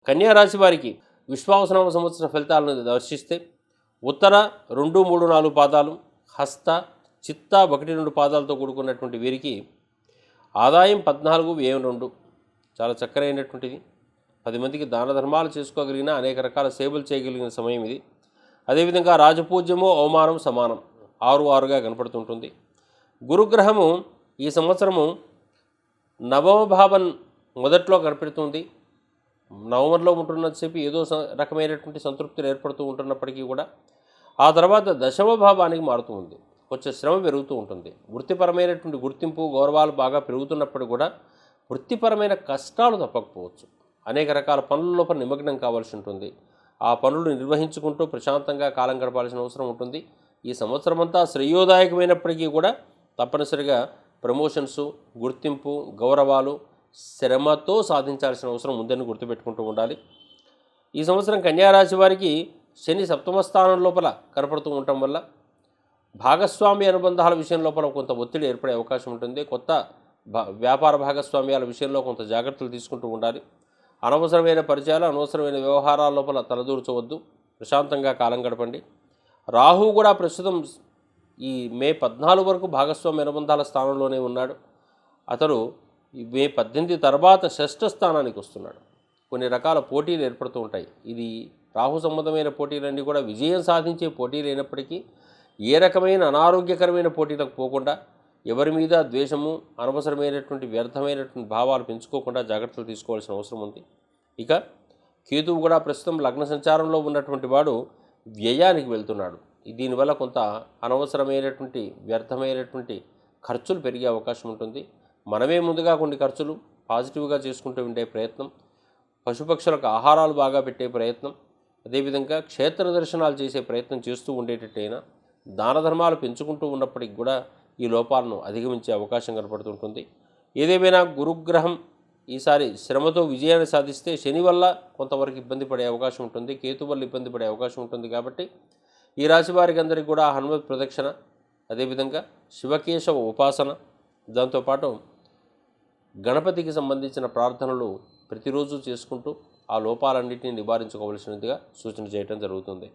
కన్యా రాశి వారికి విశ్వావసనామ సంవత్సర ఫలితాలను దర్శిస్తే ఉత్తర 2, 3, 4 పాదాలు, హస్త, చిత్త 1, 2 పాదాలతో కూడుకున్నటువంటి వీరికి ఆదాయం 14, వ్యయం 2. చాలా చక్కరైనటువంటిది. 10 మందికి దాన ధర్మాలు చేసుకోగలిగిన, అనేక రకాల సేవలు చేయగలిగిన సమయం ఇది. అదేవిధంగా రాజపూజ్యము, అవమానం సమానం 6 కనపడుతుంటుంది. గురుగ్రహము ఈ సంవత్సరము నవమ భావం మొదట్లో కనపడుతుంది. నవంబర్లో ఉంటున్నసేపు ఏదో రకమైనటువంటి సంతృప్తులు ఏర్పడుతూ ఉంటున్నప్పటికీ కూడా ఆ తర్వాత దశమ భావానికి మారుతూ ఉంది. కొంచెం శ్రమ పెరుగుతూ ఉంటుంది. వృత్తిపరమైనటువంటి గుర్తింపు, గౌరవాలు బాగా పెరుగుతున్నప్పుడు కూడా వృత్తిపరమైన కష్టాలు తప్పకపోవచ్చు. అనేక రకాల పనుల లోపల నిమగ్నం కావాల్సి ఉంటుంది. ఆ పనులు నిర్వహించుకుంటూ ప్రశాంతంగా కాలం గడపాల్సిన అవసరం ఉంటుంది. ఈ సంవత్సరం అంతా శ్రేయోదాయకమైనప్పటికీ కూడా తప్పనిసరిగా ప్రమోషన్సు, గుర్తింపు, గౌరవాలు శ్రమతో సాధించాల్సిన అవసరం ఉందని గుర్తుపెట్టుకుంటూ ఉండాలి. ఈ సంవత్సరం కన్యారాశి వారికి శని సప్తమ స్థానం లోపల కనపడుతూ ఉండటం వల్ల భాగస్వామ్య అనుబంధాల విషయం లోపల కొంత ఒత్తిడి ఏర్పడే అవకాశం ఉంటుంది. కొత్త వ్యాపార భాగస్వామ్యాల విషయంలో కొంత జాగ్రత్తలు తీసుకుంటూ ఉండాలి. అనవసరమైన పరిచయాలు, అనవసరమైన వ్యవహారాల లోపల తలదూర్చవద్దు. ప్రశాంతంగా కాలం గడపండి. రాహు కూడా ప్రస్తుతం ఈ మే 14 వరకు భాగస్వామ్య అనుబంధాల స్థానంలోనే ఉన్నాడు. అతడు మే 18 తర్వాత 6వ స్థానానికి వస్తున్నాడు. కొన్ని రకాల పోటీలు ఏర్పడుతూ ఉంటాయి. ఇది రాహు సంబంధమైన పోటీలన్నీ కూడా విజయం సాధించే పోటీలు అయినప్పటికీ ఏ రకమైన అనారోగ్యకరమైన పోటీలకు పోకుండా, ఎవరి మీద ద్వేషము, అనవసరమైనటువంటి వ్యర్థమైనటువంటి భావాలు పెంచుకోకుండా జాగ్రత్తలు తీసుకోవాల్సిన అవసరం ఉంది. ఇక కేతువు కూడా ప్రస్తుతం లగ్న సంచారంలో ఉన్నటువంటి వాడు వ్యయానికి వెళ్తున్నాడు. దీనివల్ల కొంత అనవసరమైనటువంటి వ్యర్థమైనటువంటి ఖర్చులు పెరిగే అవకాశం ఉంటుంది. మనమే ముందుగా కొన్ని ఖర్చులు పాజిటివ్గా చేసుకుంటూ ఉండే ప్రయత్నం, పశుపక్షులకు ఆహారాలు బాగా పెట్టే ప్రయత్నం, అదేవిధంగా క్షేత్ర దర్శనాలు చేసే ప్రయత్నం చేస్తూ ఉండేటట్టయినా దాన ధర్మాలు పెంచుకుంటూ ఉన్నప్పటికి కూడా ఈ లోపాలను అధిగమించే అవకాశం కనపడుతుంటుంది. ఏదేమైనా గురుగ్రహం ఈసారి శ్రమతో విజయాన్ని సాధిస్తే శని వల్ల కొంతవరకు ఇబ్బంది పడే అవకాశం ఉంటుంది, కేతు వల్ల ఇబ్బంది పడే అవకాశం ఉంటుంది. కాబట్టి ఈ రాశి వారికి అందరికీ కూడా హనుమత్ ప్రదక్షిణ, అదేవిధంగా శివకేశవ ఉపాసన, దాంతోపాటు గణపతికి సంబంధించిన ప్రార్థనలు ప్రతిరోజు చేసుకుంటూ ఆ లోపాలన్నింటినీ నివారించుకోవలసినదిగా సూచన చేయడం జరుగుతుంది.